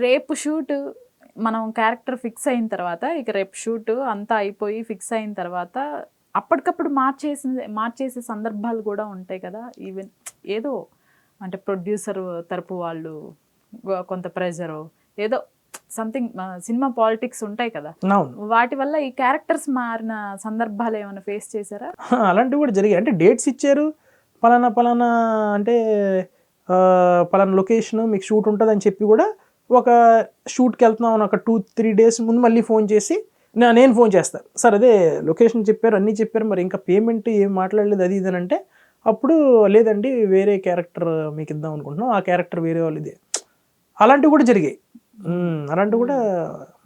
రేపు షూట్ మనం character fix అయిన తర్వాత ఇక రేపు షూట్ అంతా అయిపోయి ఫిక్స్ అయిన తర్వాత అప్పటికప్పుడు మార్చేసే సందర్భాలు కూడా ఉంటాయి కదా. ఈవెన్ ఏదో అంటే ప్రొడ్యూసర్ తరపు వాళ్ళు కొంత ప్రెజరు ఏదో సంథింగ్ సినిమా పాలిటిక్స్ ఉంటాయి కదా, వాటి వల్ల ఈ క్యారెక్టర్స్ మారిన సందర్భాలు ఏమైనా ఫేస్ చేశారా? అలాంటివి కూడా జరిగాయి. అంటే డేట్స్ ఇచ్చారు, పలానా అంటే పలానా లొకేషన్ మీకు షూట్ ఉంటుంది అని చెప్పి కూడా ఒక షూట్కి వెళ్తున్నాం అని ఒక 2-3 days ముందు మళ్ళీ ఫోన్ చేసి నేను ఫోన్ చేస్తాను, సార్ అదే లొకేషన్ చెప్పారు అన్నీ చెప్పారు మరి ఇంకా పేమెంట్ ఏం మాట్లాడలేదు అది ఇది అంటే అప్పుడు లేదండి వేరే క్యారెక్టర్ మీకు ఇద్దాం అనుకుంటున్నాం, ఆ క్యారెక్టర్ వేరే వాళ్ళు ఇదే. అలాంటివి కూడా జరిగాయి. అలాంటివి కూడా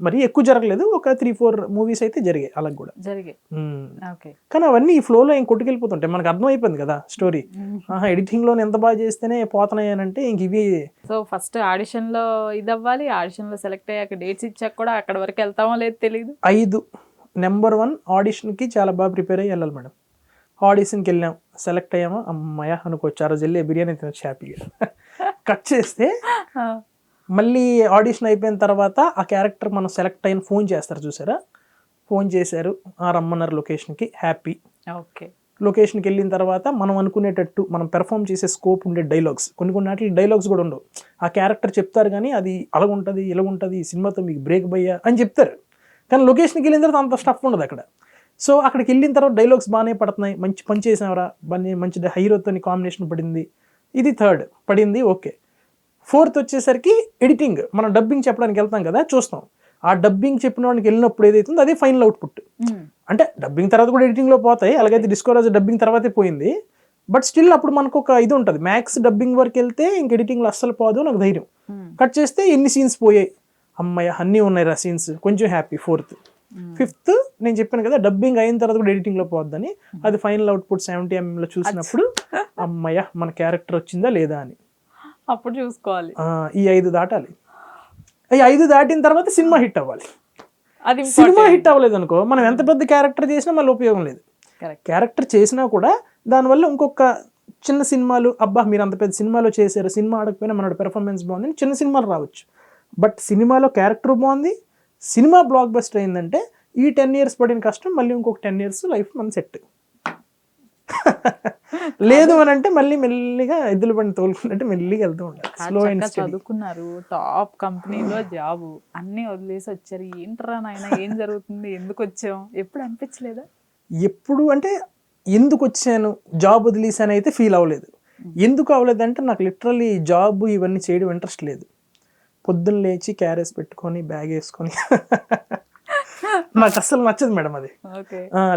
మరీ ఎక్కువ జరగలేదు, ఒక 3-4 movies అయితే జరిగాయి అలా కూడా జరిగాయి. కానీ అవన్నీ ఈ ఫ్లోలో ఏం కొట్టుకెళ్ళిపోతుంటాయి, మనకు అర్థమైపోయింది కదా స్టోరీ. ఎడిటింగ్లో ఎంత బాగా చేస్తేనే పోతున్నాయనంటే ఇంక ఇవి. సో ఫస్ట్ ఆడిషన్లో ఇది అవ్వాలి, ఆడిషన్లో సెలెక్ట్ అయ్యాక డేట్స్ ఇచ్చాక కూడా అక్కడ వరకు వెళ్తామో లేదు తెలియదు. 5 నెంబర్ 1 ఆడిషన్కి చాలా బాగా ప్రిపేర్ అయ్యి వెళ్ళాలి మేడం. ఆడిషన్కి వెళ్ళాం, సెలెక్ట్ అయ్యామా అమ్మయ్య అనుకోవచ్చు, ఆ రోజు వెళ్ళి బిర్యానీ తినొచ్చు హ్యాపీగా. కట్ చేస్తే మళ్ళీ ఆడిషన్ అయిపోయిన తర్వాత ఆ క్యారెక్టర్ మనం సెలెక్ట్ అయిన ఫోన్ చేస్తారు చూసారా, ఫోన్ చేశారు రమ్మన్నారు లొకేషన్కి, హ్యాపీ. ఓకే. లొకేషన్కి వెళ్ళిన తర్వాత మనం అనుకునేటట్టు మనం పెర్ఫామ్ చేసే స్కోప్ ఉండే డైలాగ్స్, కొన్ని వాటికి డైలాగ్స్ కూడా ఉండవు. ఆ క్యారెక్టర్ చెప్తారు కానీ అది అలాగుంటుంది ఇలాగుంటుంది ఈ సినిమాతో మీకు బ్రేక్ భయ్యా అని చెప్తారు, కానీ లొకేషన్కి వెళ్ళిన తర్వాత అంత స్టఫ్ ఉండదు అక్కడ. సో అక్కడికి వెళ్ళిన తర్వాత డైలాగ్స్ బాగానే పడుతున్నాయి, మంచి పని చేసినవరా, మంచి హీరోతో కాంబినేషన్ పడింది, ఇది 3rd పడింది ఓకే. 4th వచ్చేసరికి ఎడిటింగ్, మనం డబ్బింగ్ చెప్పడానికి వెళ్తాం కదా చూస్తాం, ఆ డబ్బింగ్ చెప్పిన వాడికి వెళ్ళినప్పుడు ఏదైతుందో అదే ఫైనల్ అవుట్పుట్. అంటే డబ్బింగ్ తర్వాత కూడా ఎడిటింగ్లో పోతాయి, అలాగైతే డిస్కో రాజు డబ్బింగ్ తర్వాతే పోయింది, బట్ స్టిల్ అప్పుడు మనకు ఒక ఇది ఉంటుంది, మ్యాక్స్ డబ్బింగ్ వరకు వెళ్తే ఇంక ఎడిటింగ్లో అస్సలు పోదు నాకు ధైర్యం. కట్ చేస్తే ఎన్ని సీన్స్ పోయాయి, అమ్మాయి అన్నీ ఉన్నాయి రా సీన్స్, కొంచెం హ్యాపీ. 4th 5th నేను చెప్పాను కదా డబ్బింగ్ అయిన తర్వాత కూడా ఎడిటింగ్లో పోద్దని, అది ఫైనల్ అవుట్పుట్ 70mm చూసినప్పుడు అమ్మాయ మన క్యారెక్టర్ వచ్చిందా లేదా అని అప్పుడు చూసుకోవాలి. ఈ 5 దాటాలి, ఈ 5 దాటిన తర్వాత సినిమా హిట్ అవ్వాలి. అది సినిమా హిట్ అవ్వలేదు అనుకో మనం ఎంత పెద్ద క్యారెక్టర్ చేసినా మళ్ళీ ఉపయోగం లేదు. క్యారెక్టర్ చేసినా కూడా దానివల్ల ఇంకొక చిన్న సినిమాలు, అబ్బా మీరు అంత పెద్ద సినిమాలో చేశారు, సినిమా ఆడకపోయినా మన పెర్ఫార్మెన్స్ బాగుంది, చిన్న సినిమాలు రావచ్చు, బట్ సినిమాలో క్యారెక్టర్ బాగుంది, సినిమా బ్లాక్ బస్టర్ అయిందంటే ఈ 10 years పడిన కష్టం మళ్ళీ ఇంకొక 10 years లైఫ్ మన సెట్. లేదు అని అంటే మళ్ళీ మెల్లిగా ఎద్దుల బండి తోలుకున్నట్టు మెల్లిగా వెళ్తూ ఉండాలి. Slow and study. చదువుకున్నారు, టాప్ కంపెనీలో జాబ్, అన్నీ వదిలేసి వచ్చారు, ఏంట్రా నాయన ఏం జరుగుతుంది, ఎందుకు వచ్చాం, ఎప్పుడు అనిపించలేదా? ఎప్పుడు అంటే ఎందుకు వచ్చాను జాబ్ వదిలేసాను అయితే ఫీల్ అవ్వలేదు. ఎందుకు అవ్వలేదు అంటే నాకు లిటరల్లీ జాబ్ ఇవన్నీ చేయడం ఇంట్రెస్ట్ లేదు. పొద్దున్న లేచి క్యారేజ్ పెట్టుకొని బ్యాగ్ వేసుకొని నాకు అస్సలు నచ్చదు మేడం అది,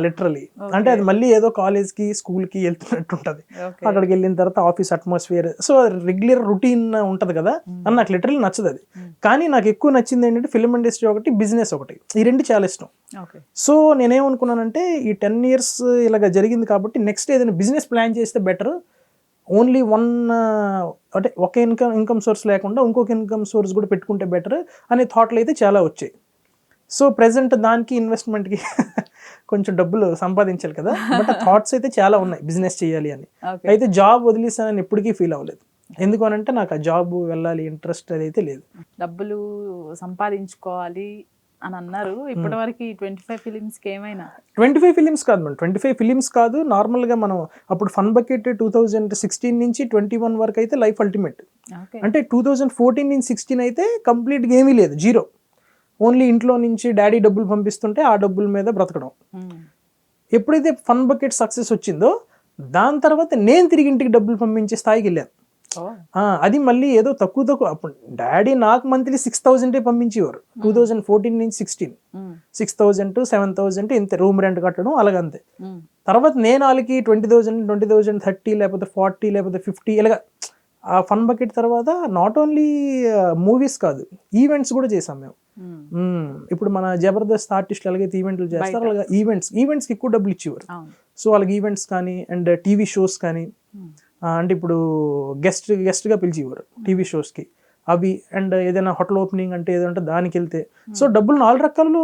లిటరలీ. అంటే అది మళ్ళీ ఏదో కాలేజ్కి స్కూల్కి వెళ్తున్నట్టు ఉంటుంది, అక్కడికి వెళ్ళిన తర్వాత office atmosphere, so regular routine ఉంటుంది కదా అని నాకు లిటరల్లీ నచ్చదు అది. కానీ నాకు ఎక్కువ నచ్చింది ఏంటంటే ఫిల్మ్ ఇండస్ట్రీ ఒకటి, బిజినెస్ ఒకటి, ఈ 2 చాలా ఇష్టం. సో నేనేమనుకున్నానంటే ఈ 10 years ఇలాగ జరిగింది కాబట్టి నెక్స్ట్ ఏదైనా బిజినెస్ ప్లాన్ చేస్తే బెటర్, ఓన్లీ అంటే ఒక ఇన్కమ్ సోర్స్ లేకుండా ఇంకొక ఇన్కమ్ సోర్స్ కూడా పెట్టుకుంటే బెటర్ అనే థాట్లు అయితే చాలా వచ్చాయి. సో ప్రెసెంట్ దానికి ఇన్వెస్ట్మెంట్కి కొంచెం డబ్బులు సంపాదించాలి కదా, బట్ థాట్స్ అయితే చాలా ఉన్నాయి బిజినెస్ చేయాలి అని. అయితే జాబ్ వదిలేసానని ఎప్పటికీ ఫీల్ అవ్వలేదు, ఎందుకు అని అంటే నాకు ఆ జాబ్ వెళ్ళాలి ఇంట్రెస్ట్ అదైతే లేదు. డబ్బులు సంపాదించుకోవాలి అని అన్నారు, ఇప్పటి వరకు 25 ఫిలిమ్స్కి ఏమైనా? 25 ఫిలిమ్స్ కాదు మేడం, 25 ఫిలిమ్స్ కాదు, నార్మల్గా మనం అప్పుడు ఫన్ బకెట్ 2016 నుంచి 21 వరకు అయితే లైఫ్ అల్టిమేట్. అంటే 2014 నుంచి 16 అయితే కంప్లీట్గా ఏమీ లేదు, జీరో. ఓన్లీ ఇంట్లో నుంచి డాడీ డబ్బులు పంపిస్తుంటే ఆ డబ్బుల మీద బ్రతకడం. ఎప్పుడైతే ఫన్ బకెట్ సక్సెస్ వచ్చిందో దాని తర్వాత నేను తిరిగి ఇంటికి డబ్బులు పంపించే స్థాయికి వెళ్ళాను. అది మళ్ళీ ఏదో తక్కువ అప్పుడు డాడీ నాకు మంత్లీ 6,000 పంపించేవారు 2014 నుంచి 16, 6,000 7,000 ఇంత రూమ్ రెంట్ కట్టడం అలాగంతే. తర్వాత నేను వాళ్ళకి 20,000 30 లేకపోతే 40 లేకపోతే 50 ఇలాగా. ఆ ఫన్ బకెట్ తర్వాత నాట్ ఓన్లీ మూవీస్ కాదు, ఈవెంట్స్ కూడా చేసాం మేము. ఇప్పుడు మన జబర్దస్త్ ఆర్టిస్టులు ఎలాగైతే ఈవెంట్లు చేస్తారో అలాగే ఈవెంట్స్కి ఎక్కువ డబ్బులు ఇచ్చేవారు. సో వాళ్ళకి ఈవెంట్స్ కానీ అండ్ టీవీ షోస్ కానీ, అంటే ఇప్పుడు గెస్ట్గా పిలిచేవారు టీవీ షోస్కి అవి, అండ్ ఏదైనా హోటల్ ఓపెనింగ్ అంటే ఏదంటే దానికి వెళ్తే, సో డబ్బులు 4 రకాలు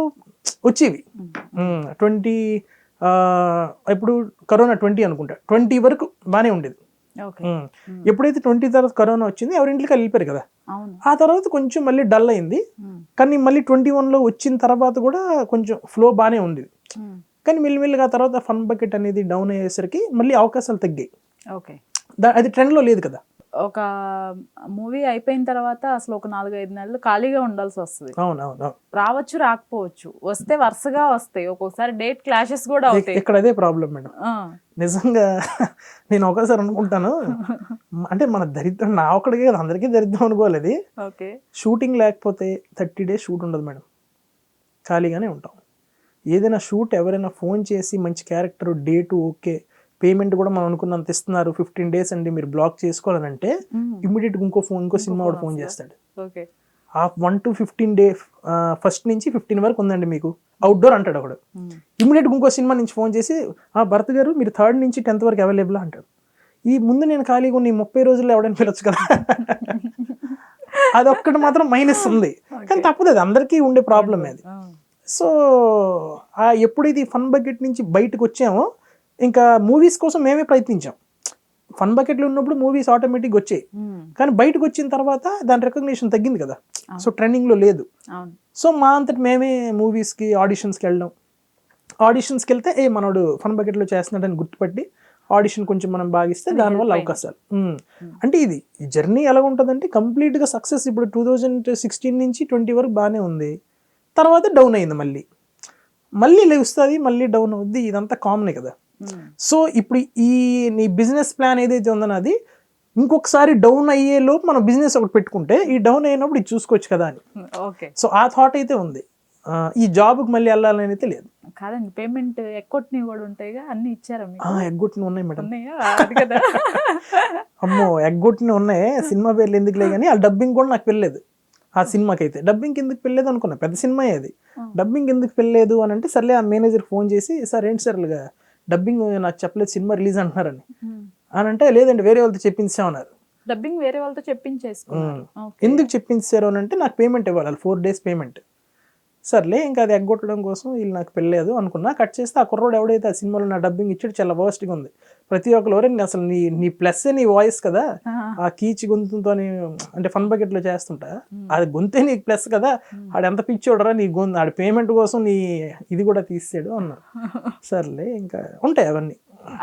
వచ్చేవి. 20 ఇప్పుడు కరోనా 20 అనుకుంటా, 20 వరకు బాగానే ఉండేది. ఎప్పుడైతే 20 తర్వాత కరోనా వచ్చింది ఎవరింటికి వెళ్ళిపోయారు కదా, అవును. ఆ తర్వాత కొంచెం మళ్ళీ డల్ అయింది. కానీ మళ్ళీ 21లో వచ్చిన తర్వాత కూడా కొంచెం ఫ్లో బాగానే ఉంది. కానీ మెల్లిమెల్లిగా ఆ తర్వాత ఫన్ బకెట్ అనేది డౌన్ అయ్యేసరికి మళ్ళీ అవకాశాలు తగ్గాయి. ఓకే. అది ట్రెండ్లో లేదు కదా. ఒక మూవీ అయిపోయిన తర్వాత అసలు ఒక 4-5 నెలలు ఖాళీగా ఉండాల్సి వస్తుంది. అవునవును. రావచ్చు, రాకపోవచ్చు, వస్తే వరుసగా వస్తాయి, ఒక్కొక్కసారి డేట్ క్లాషెస్ కూడా అవుతాయి. ఇక్కడ అదే ప్రాబ్లం మేడం. నిజంగా నేను ఒకసారి అనుకుంటాను, అంటే మన దరిద్రం నా ఒక్కడికే కదా, అందరికీ దరిద్రం అనుకోలేదు. ఓకే. షూటింగ్ లేకపోతే 30 days షూట్ ఉండదు మేడం, ఖాళీగానే ఉంటాం. ఏదైనా షూట్ ఎవరైనా ఫోన్ చేసి మంచి క్యారెక్టర్, డేటు ఓకే, పేమెంట్ కూడా మనం అనుకున్నంత ఇస్తున్నారు, 15 days అండి మీరు బ్లాక్ చేసుకోవాలంటే ఇమ్మీడియట్గా ఇంకో సినిమా వాడు ఫోన్ చేస్తాడు. ఓకే. ఆ 1 to 15 days ఫస్ట్ నుంచి 15 వరకు ఉందండి మీకు అవుట్డోర్ అంటాడు ఒకడు. ఇమ్మీడియట్గా ఇంకో సినిమా నుంచి ఫోన్ చేసి భరత్ గారు మీరు 3rd నుంచి 10th వరకు అవైలబుల్ అంటాడు. ఈ ముందు నేను ఖాళీగా ఉన్న 30 రోజుల్లో ఎవడైనా పిలవచ్చు కదా. అదొక్కటి మాత్రం మైనస్ ఉంది, కానీ తప్పదు, అది అందరికీ ఉండే ప్రాబ్లమే అది. సో ఎప్పుడైతే ఈ ఫన్ బకెట్ నుంచి బయటకు వచ్చామో ఇంకా మూవీస్ కోసం మేమే ప్రయత్నించాం. ఫన్ బకెట్లో ఉన్నప్పుడు మూవీస్ ఆటోమేటిక్గా వచ్చాయి, కానీ బయటకు వచ్చిన తర్వాత దాని రికగ్నిషన్ తగ్గింది కదా, సో ట్రెండింగ్లో లేదు. సో మా అంతటి మేమే మూవీస్కి ఆడిషన్స్కి వెళ్ళడం, ఆడిషన్స్కి వెళ్తే మనోడు ఫన్ బకెట్లో చేస్తున్నాడని గుర్తుపట్టి ఆడిషన్ కొంచెం మనం భాగిస్తే దానివల్ల అవకాశాలు. అంటే ఇది జర్నీ ఎలా ఉంటుందంటే కంప్లీట్గా సక్సెస్ ఇప్పుడు 2016 నుంచి 20 వరకు బాగానే ఉంది, తర్వాత డౌన్ అయింది, మళ్ళీ లేస్తుంది, మళ్ళీ డౌన్ అవుద్ది, ఇదంతా కామనే కదా. సో ఇప్పుడు నీ బిజినెస్ ప్లాన్ ఏదైతే ఉందో అది ఇంకొకసారి డౌన్ అయ్యేలోపు మనం బిజినెస్ ఒకటి పెట్టుకుంటే ఈ డౌన్ అయినప్పుడు ఇది చూసుకోవచ్చు కదా అని. సో ఆ థాట్ అయితే ఉంది. ఈ జాబ్కి మళ్ళీ వెళ్ళాలని అయితే లేదు. కాదండి, పేమెంట్ ఎగ్గొట్టినవి కూడా ఉంటాయిగా, అన్ని ఇచ్చారా? ఎగ్గొట్టినవి ఉన్నాయి మేడం. అమ్మో ఎగ్గొట్టినవి ఉన్నాయి, సినిమా పేర్లు ఎందుకులే కానీ ఆ డబ్బింగ్ కూడా నాకు వెళ్ళలేదు. ఆ సినిమాకి అయితే డబ్బింగ్ ఎందుకు వెళ్ళలేదు అనుకున్నా, పెద్ద సినిమా అది, డబ్బింగ్ ఎందుకు వెళ్ళలేదు అని అంటే సర్లే ఆ మేనేజర్కి ఫోన్ చేసి సార్ ఏంటి సార్ ఇలాగా డబ్బింగ్ నాకు చెప్పలేదు, సినిమా రిలీజ్ అంటున్నారని అని అంటే లేదండి వేరే వాళ్ళతో చెప్పించామన్నారు. డబ్బింగ్ వేరే వాళ్ళతో చెప్పించేసుకున్నారు. ఎందుకు చెప్పించారు అని అంటే నాకు పేమెంట్ ఇవ్వాలి, 4 days పేమెంట్. సర్లే ఇంకా అది ఎగ్గొట్టడం కోసం వీళ్ళు నాకు పెళ్ళలేదు అనుకున్నా. కట్ చేస్తే ఆ కుర్రోడు ఎవడైతే ఆ సినిమాలో నా డబ్బింగ్ ఇచ్చాడు చాలా వర్స్ట్గా ఉంది. ప్రతి ఒక్కరు అసలు నీ ప్లస్ నీ వాయిస్ కదా, ఆ కీచి గొంతుతో అంటే ఫన్ బకెట్లో చేస్తుంటా అది గొంతే నీకు ప్లస్ కదా, ఆడు ఎంత పిచ్చోడరా నీ గొంతు, ఆడి పేమెంట్ కోసం నీ ఇది కూడా తీసాడు అన్నారు. సర్లే ఇంకా ఉంటాయి అవన్నీ.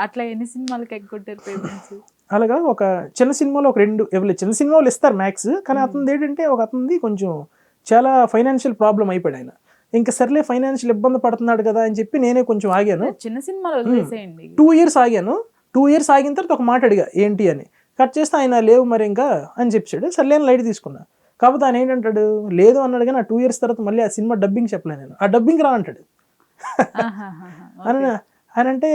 అట్లా ఎన్ని సినిమాలకి ఎగ్గొట్టారు పేమెంట్స్? అలాగా ఒక చిన్న సినిమాలో ఒక 2 ఇవ్వలేదు, చిన్న సినిమాలు ఇస్తారు మ్యాక్స్, కానీ అతనిది ఏంటంటే ఒక అతనిది కొంచెం చాలా ఫైనాన్షియల్ ప్రాబ్లం అయిపోయాడు ఆయన. ఇంకా సర్లే ఫైనాన్షియల్ ఇబ్బంది పడుతున్నాడు కదా అని చెప్పి నేనే కొంచెం ఆగాను. చిన్న సినిమాలు వదిలేసేయండి. 2 years ఆగాను. 2 years ఆగిన తర్వాత ఒక మాట అడిగా ఏంటి అని, కట్ చేస్తే ఆయన లేవు మరి ఇంకా అని చెప్పాడు. సర్లే అని లైట్ తీసుకున్నా. కాకపోతే ఆయన ఏంటంటాడు లేదు అన్నాడు, కానీ ఆ 2 years తర్వాత మళ్ళీ ఆ సినిమా డబ్బింగ్ చెప్పలేను నేను, ఆ డబ్బింగ్ రా అంటాడు. అని అంటే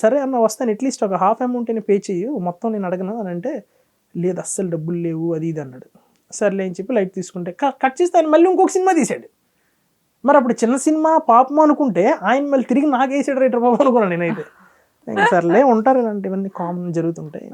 సరే అన్న వస్తాను, అట్లీస్ట్ ఒక హాఫ్ అమౌంట్ నేను పే చెయ్యు, మొత్తం నేను అడగను అని అంటే లేదు అస్సలు డబ్బులు లేవు అది ఇది అన్నాడు. సర్లే అని చెప్పి లైట్ తీసుకుంటే కట్ చేస్తే ఆయన మళ్ళీ ఇంకొక సినిమా తీసాడు. మరి అప్పుడు చిన్న సినిమా పాపం అనుకుంటే ఆయన మళ్ళీ తిరిగి నాకు వేసాడు రైటర్ బాబు అనుకున్నాను నేనైతే. ఇంకా సర్లే ఉంటారు ఇలాంటివన్నీ కామన్ జరుగుతుంటాయి.